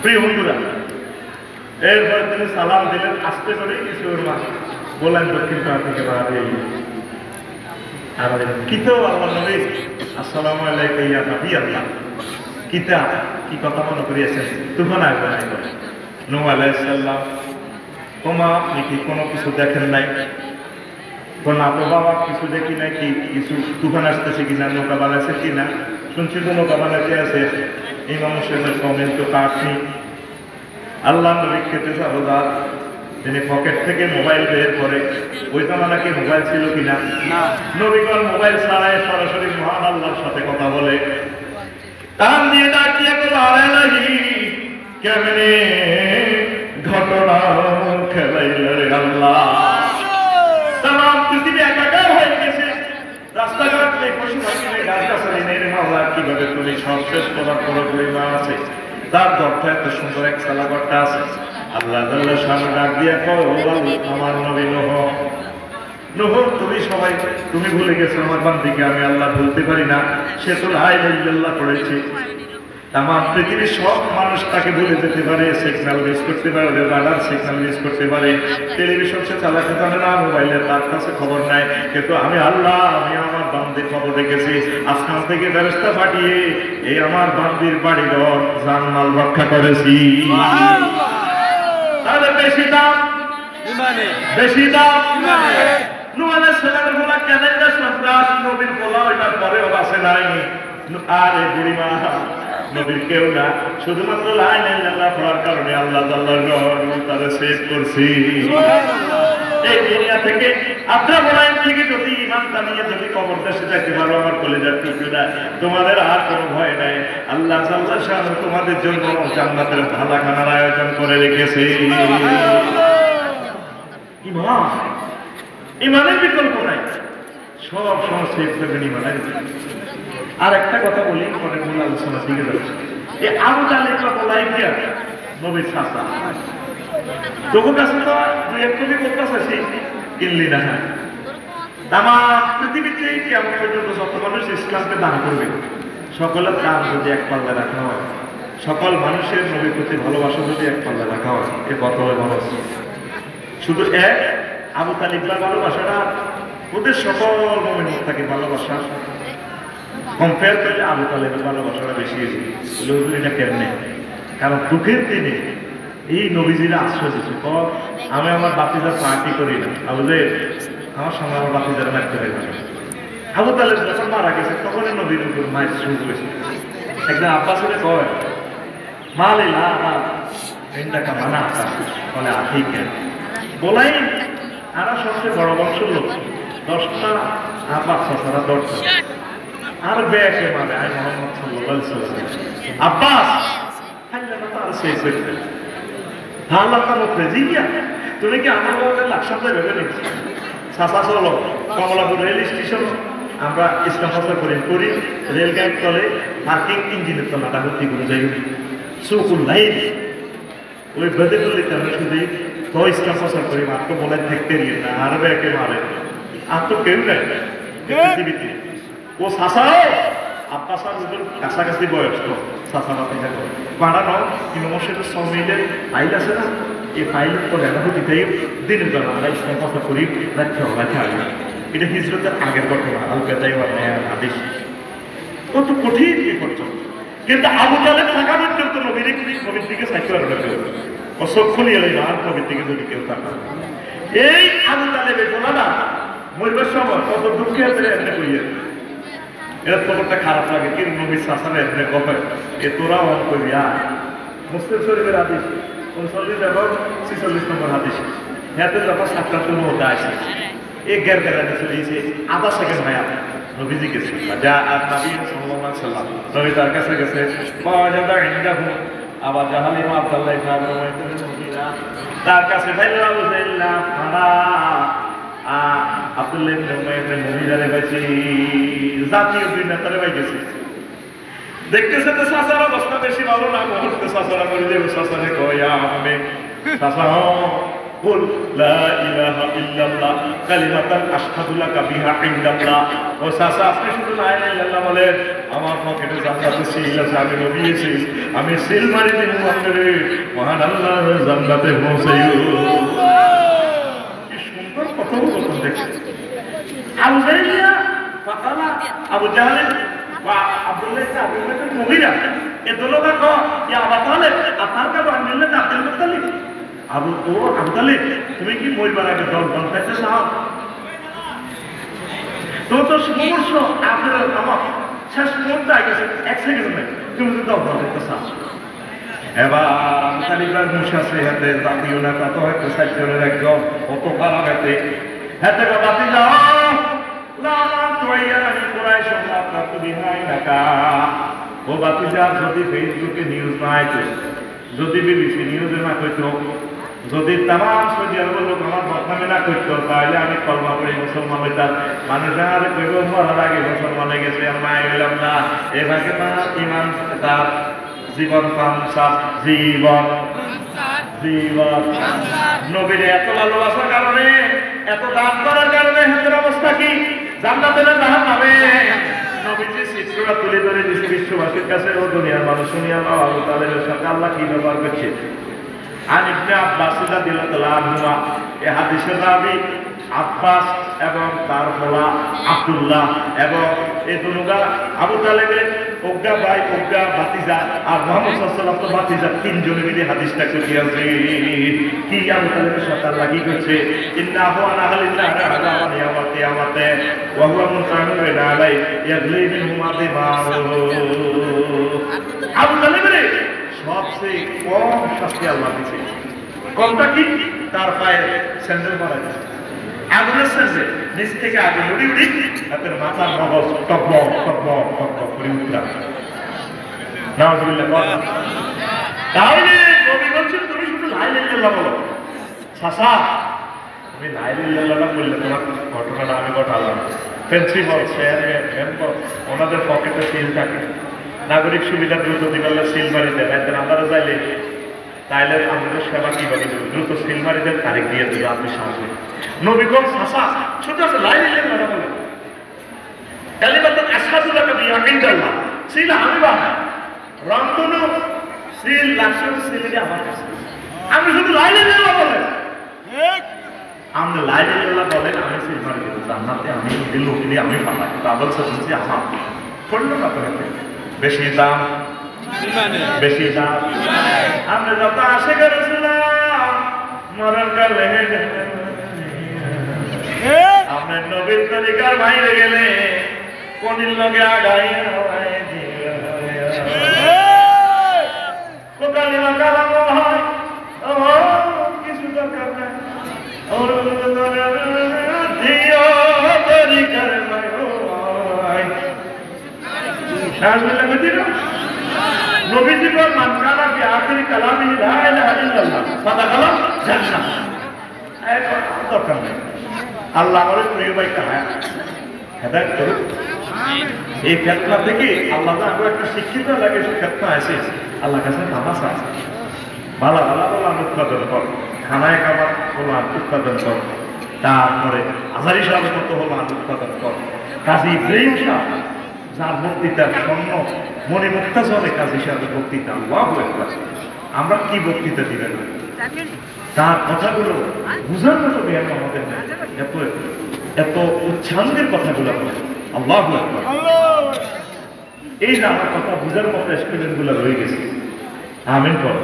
প্রিয় বন্ধুরা, এরপর তিনি সালাম দিলেন, আস্তে করে কিছু বললেন দক্ষিণ পাড়া থেকে বাড়াবে আর কিতো আল্লাহ নবী আসসালামু আলাইকা ইয়া নবী আল্লাহ কিতা কি কথা মনে করিয়েছেন তুফান আসবে নাই করে নূহ আলাইহিস সালাম ওমা আপনি কি কোনো কিছু দেখেন নাই কোন আপনার বাবা কিছু দেখি নাই কি কিছু তুফান আসতেছে কিনা নৌকা বানাচ্ছে কিনা শুনছি তো নৌকা বানাতে আছে ইমাম হোসেনের কমেন্ট তো কাটনি আল্লাহ নবী খেতে সারদার তিনি পকেট থেকে মোবাইল বের করে ওই জামানা কি মোবাইল ছিল কিনা নবীগণ মোবাইল ছাড়াই সরাসরি মহান আল্লাহর সাথে কথা বলে কান দিয়ে ডাকিয়ে বলে লাগি কেমনে ঘটনা খেলাইল রে আল্লাহ তাম পৃথিবী একাকার হয়ে গেছে রাস্তাঘাট নেই পশু পাখি নেই গাছ গাছালি নেই রে মাওলা কিভাবে তুমি সব শেষ করার পর পরিমাণ আছে তার দরটা এত সুন্দর এক সালাঘরটা আছে আল্লাহ তাআলা সামনে ডাক দিয়ে কও আমার নবী নূহ তুমি সবাই তুমি ভুলে গেছো আমার বান্দিকে আমি আল্লাহ ভুলতে পারি না সে তো লা ইলাহা ইল্লাল্লাহ পড়েছে তাম পৃথিবীর সব মানুষ তাকে ভুলে যেতে পারে সিগন্যাল মিস করতে পারে রাডার সিগন্যাল মিস করতে পারে টেলিভিশন সে চালাতে জানে না মোবাইলে তার কাছে খবর নাই কিন্তু আমি আল্লাহ আমি আমার বান্দির খবর রেখেছি আসমান থেকে ফেরেশতা পাঠিয়ে এই আমার বান্দির বাড়িঘর জানমাল রক্ষা করেছি তাহলে বেশি দাম ইমানে বেশি দাম ইমানে নূহ আলাইহিস সালামের বলা কেনাইদা সন্ত্রাস নবীর বলা ওইটার পরেও বাসে নাই আর এই বুড়িমা নবীর কেউ না শুধুমাত্র লা ইলাহা ইল্লাল্লাহ পড়ার কারণে আল্লাহ তাআলার রহমত তারে সেভ করছি এই দুনিয়া থেকে আপনারা বলেন থেকে যদি ঈমান জানিয়ে যদি কবর দেশে যেতে পারো আমার কলিজার টুকরা তোমাদের আর কোনো ভয় নাই আল্লাহ জাল্লা শাহ তোমাদের জন্য জান্নাতের ভালাখানার আয়োজন করে রেখেছে ঈমান ঈমানের বিকল্প নাই সব সময় সেভ করবেন ঈমানের আর একটা কথা বলি পরে মূল আলোচনা দিকে যাচ্ছে এই আবু তালেব বলাই দিয়া নবীর চাচা তোর কাছে তো দুই এক কবি করতেছে সে কিনলি না আমার পৃথিবীতে কেমন পর্যন্ত যত মানুষ ইসলামকে দান করবে সকলের দান যদি এক পাল্লা রাখা হয় সকল মানুষের নবীর প্রতি ভালোবাসা যদি এক পাল্লা রাখা হয় এ কত মানুষ শুধু এক আবু তালেবের ভালোবাসাটা ওদের সকল মুমিনের থাকে ভালোবাসা কম্পেয়ার করলে আবু তালেবের ভালোবাসাটা বেশি এটা কেমনে কারণ দুঃখের দিনে এই নবীজিরা আশ্রয় দিচ্ছে আমি আমার বাতিজার পার্টি করি না বুঝলে আমার সঙ্গে আমার বাতিজারা লাগতে পারি না আবু তালেব যখন মারা গেছে তখনই নবীর উপর মায়ের শুরু করেছে একজন আব্বাসের কয় মালে না টাকা মানা বলে ঠিক বলাই আর সবচেয়ে বড় বংশের লোক 10টা আব্বাস ছাড়া 10টা আর বেকে মানে আই মোহাম্মদ সাল্লাল্লাহু আলাইহি ওয়াসাল্লাম আব্বাস হাল্লা না তার শেষ হইছে হাল্লা তা প্রেজিয়া তুমি কি আমার বলে লাকসাম যাবে নাকি সাসা চলো কমলাপুর রেল স্টেশন আমরা ইসলাম প্রচার করি রেল গাড়ি চলে পার্কিং ইঞ্জিনের তলাটা ভর্তি করে যাই সুকুল লাইন ওই বেদে বললে আমি শুধু তো ইসলাম প্রচার করি মাত্র বলে দেখতে নিয়ে না আর বেকে মারে আর তো কেউ নাই পৃথিবীতে ও সাসাও আব্বাস আর কাছাকাছি বয়স তো সাসা বাতি যাবো বাড়ানো ইমামসের সমিলের ফাইল আছে না এই ফাইলের পরে এখন দিতেই দিনের বেলা আমরা ইসলাম কথা করি রাখা এটা হিজরতের আগের ঘটনা আলকাতাই আদেশ কত কঠিন বিপর্যয় কিন্তু আবু তালেব থাকা পর্যন্ত নবীর দিকে সাইকেল ও চক্ষু নিয়ে এলো আর নবীর দিকে যদি কেউ থাকা এই আবু তালেবের বলা না মরবার সময় কত দুঃখে এমনি করিয়ে এর খবরটা খারাপ লাগে কিন্তু নবীর শাসনে এমনি কবে এ তোরা অন করি আর মুসলিম শরীফের আদেশ 39 এবং 46 নম্বর আদেশ হাতে যখন 7টার মধ্যে আসে এই গেরগেরানি চলে এসে আধা সেকেন্ড হয় আপনি নবীজি গেছে যা আর নবী সাল্লাল্লাহু আলাইহি ওয়াসাল্লাম নবী তার কাছে গেছে ওয়াজাদা ইনদাহু আবা জাহাল ইবনে আব্দুল্লাহ ইবনে মুগীরা তার কাছে ভাইরা বুঝাইলাম আনা আব্দুল্লাহ ইবনে মুগীরা রে গেছে জাতীয় দুই নেতারে ভাই গেছে দেখতেছে তো সাসার অবস্থা বেশি ভালো না মুহূর্তে সাসারা করে দেবে সাসারে কয়া আমি সাসা قل لا اله الا الله كلمه اشهد لك بها عند الله ও সাসা আপনি শুধু লা ইলাহা ইল্লাল্লাহ বলেন আমার পকেটে জান্নাতে সিল আছে, আমি নবী এসেছি, আমি সিল মারি দেব আপনারে, মহান আল্লাহ জান্নাতে পৌঁছাইও। কি সুন্দর কথোপকথন দেখেন। আবু জাহেলিয়া ফাকালা আবু জাহেল বা আব্দুল্লাহ মুগীরা এ দলটা কো ইয়া আবু তালেব আপনার কা বান্দিলে আব্দুল মুত্তালিব আবু তালেব তুমি কি মরবার আগে দল বানাইতে চাও? তো সমস্যা আপনার আমার শেষ মুহূর্তে গেছে, এক সেকেন্ড নেই, তুমি তো দল বানাইতে চাও। এবার তালিবার মুশাসে হাতে জাতীয় নেতা তো হয়তো সাইকেলের একজন অত খারাপ হাতে হাতে বাতি যাও যদি ফেসবুকে নিউজ না আইতো, যদি বিবিসি নিউজে না করতো, যদি তাম সৌদি আরবের লোক আমার বদনামে না করতো, তাহলে আমি কলমা করে মুসলমান হইতাম। মানুষ আরে কইব মরার আগে মুসলমান হয়ে গেছে, আমি হইলাম না। এভাবে তার ইমান, তার জীবন পাঞ্চা, জীবন জীবন নবীর এত ভালোবাসার কারণে, এত দান করার কারণে হাতের অবস্থা কি? জান্নাতে না জাহান্নামে? নবীজি চিত্রটা তুলে ধরে দিয়েছে বিশ্ববাসীর কাছে, ও দুনিয়ার মানুষ শুনিয়া নাও আবু তালেবের সাথে আল্লাহ কি ব্যবহার করছে। আর ইবনে আব্বাস রাদিয়াল্লাহু আনহুমা এই হাদিসের রাবী আব্বাস এবং তার পোলা আব্দুল্লাহ এবং এই দুনুগা আবু তালেবের ওগা ভাই, ওগা ভাতিজা আর মুহাম্মদ সাল্লাল্লাহু আলাইহি ওয়াসাল্লাম ভাতিজা, তিনজনে মিলে হাদিসটা করিয়াছে। কি আবু তালেবের সাথে আল্লাহ কি করছে? ইন্নাহু আলা আহলিল্লাহ রা'আলা ওয়া ইয়াওমাল কিয়ামাতে ওয়া হুয়া মুনতাহিন আলাই ইয়াগলি মিনহুমা দিমাউ। আবু তালেবের সবচেয়ে কম শাস্তি আল্লাহ দিয়েছে। কমটা কি? তার পায়ে স্যান্ডেল মারা গেছে, আগুনের স্যান্ডেল, নিচ থেকে আগুন উড়ি উড়ি হাতের মাথার মগজ টকবক টকবক টকবক করে উঠলা। নাউযুবিল্লাহ। তাহলে নবী বলছেন তুমি শুধু লা ইলাহা ইল্লাল্লাহ বলো। চাচা তুমি লা ইলাহা ইল্লাল্লাহ বললে তোমার ঘটনাটা আমি ঘটালাম। প্রিন্সিপাল চেয়ারম্যান ওনাদের পকেটে সিল থাকে, নাগরিক সুবিধা দ্রুত দিবাল্লা সিল মারি দেন, একদিন আমরা যাইলে তাইলে আমাদের সেবা কিভাবে দেবে? দ্রুত সিল মারি দেন, তারিখ দিয়ে দেবে, আপনি সামনে নবী কোন শাসা ছোট আছে লা ইলাহা ইল্লাল্লাহ বলে কালিমাতুন আশহাদু লাকা বিআইন্দাল্লাহ সিল আমি বানা রংতনু সিল লাকসুন সিল দিয়ে আমার কাছে, আমি শুধু লা ইলাহা ইল্লাল্লাহ বলে ঠিক আমরা লা ইলাহা ইল্লাল্লাহ বলেন, আমি সিল মারি দেব জান্নাতে, আমি এই লোক দিয়ে আমি পালাই। তাবল সবজি আমার পড়ল না পড়তে বেশি দাম, বেশি দাম। আমরা যত আশে করেছিলাম মরার কালে আমরা নবীর তরিকার বাইরে গেলে কোনির লগে আগাই কোকালিমা কালাম হয় কিছু দরকার নাই তরিকার নবীজি বল মান কানা ফি আখিরি কালামি লা ইলাহা ইল্লাল্লাহ ফাদাখালা জান্নাহ। দরকার নেই, আল্লাহ আমাদের প্রিয় ভাইকে হেদায়েত করুক। এই ফিতনা থেকে আল্লাহ আমাকে একটা শিক্ষিত লাগে, সে ফিতনা আছে আল্লাহ কাছে নামাজ আছে, ভালো ভালো বলান উৎপাদন কর, খানায় খাবার বলান উৎপাদন কর, তারপরে আজারি সাহেবের মতো বলান উৎপাদন কর, কাজী ইব্রাহিম সাহেব যার বক্তৃতার স্বর্ণ মনে মুক্তাজলে কাজ হিসাবে বক্তৃতা, আল্লাহু আকবার। আমরা কি বক্তৃতা দিবেন, তার কথাগুলো বুঝার মতো জ্ঞান আমাদের নেই, এত এত উচ্ছ্বাসের কথাগুলো বলে আল্লাহু আকবার। এই যে আমার কথা বুঝার মতো স্টুডেন্ট গুলো রয়ে গেছে, আমিন কর।